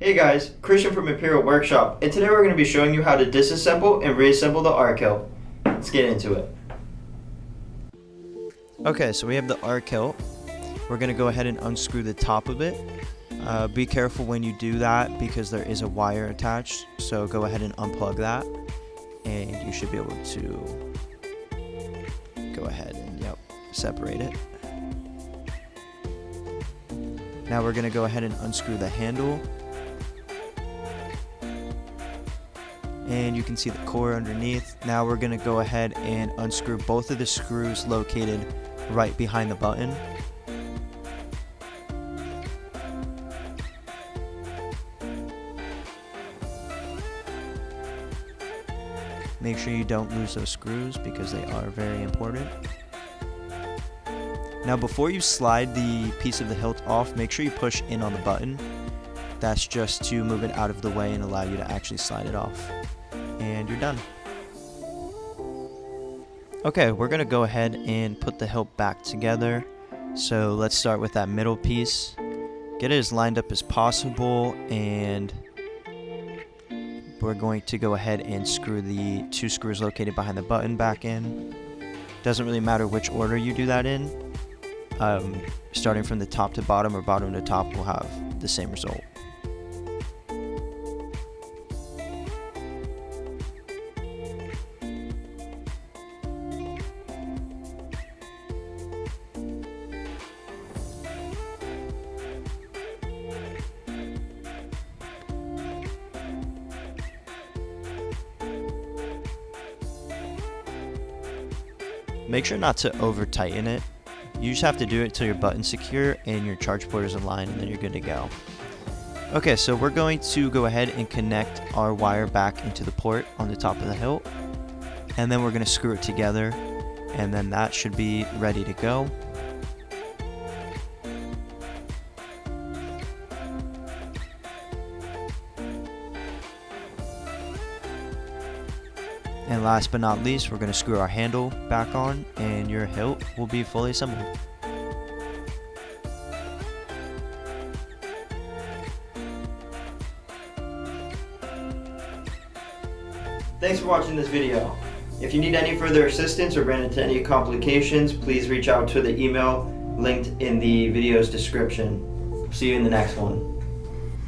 Hey guys, Christian from Imperial Workshop, and today we're going to be showing you how to disassemble and reassemble the arc hilt. Let's get into it. Okay, so we have the arc hilt. We're going to go ahead and unscrew the top of it. Be careful when you do that because there is a wire attached, so go ahead and unplug that and you should be able to go ahead and separate it. Now we're going to go ahead and unscrew the handle. And you can see the core underneath. Now we're going to go ahead and unscrew both of the screws located right behind the button. Make sure you don't lose those screws because they are very important. Now before you slide the piece of the hilt off, make sure you push in on the button. That's just to move it out of the way and allow you to actually slide it off. And you're done. Okay, we're gonna go ahead and put the hilt back together. So let's start with that middle piece. Get it as lined up as possible, and we're going to go ahead and screw the two screws located behind the button back in. Doesn't really matter which order you do that in. Starting from the top to bottom or bottom to top will have the same result. Make sure not to over tighten it. You just have to do it until your button's secure and your charge port is in line, and then you're good to go. Okay, so we're going to go ahead and connect our wire back into the port on the top of the hilt, and then we're going to screw it together, and then that should be ready to go. And last but not least, we're going to screw our handle back on, and your hilt will be fully assembled. Thanks for watching this video. If you need any further assistance or ran into any complications, please reach out to the email linked in the video's description. See you in the next one.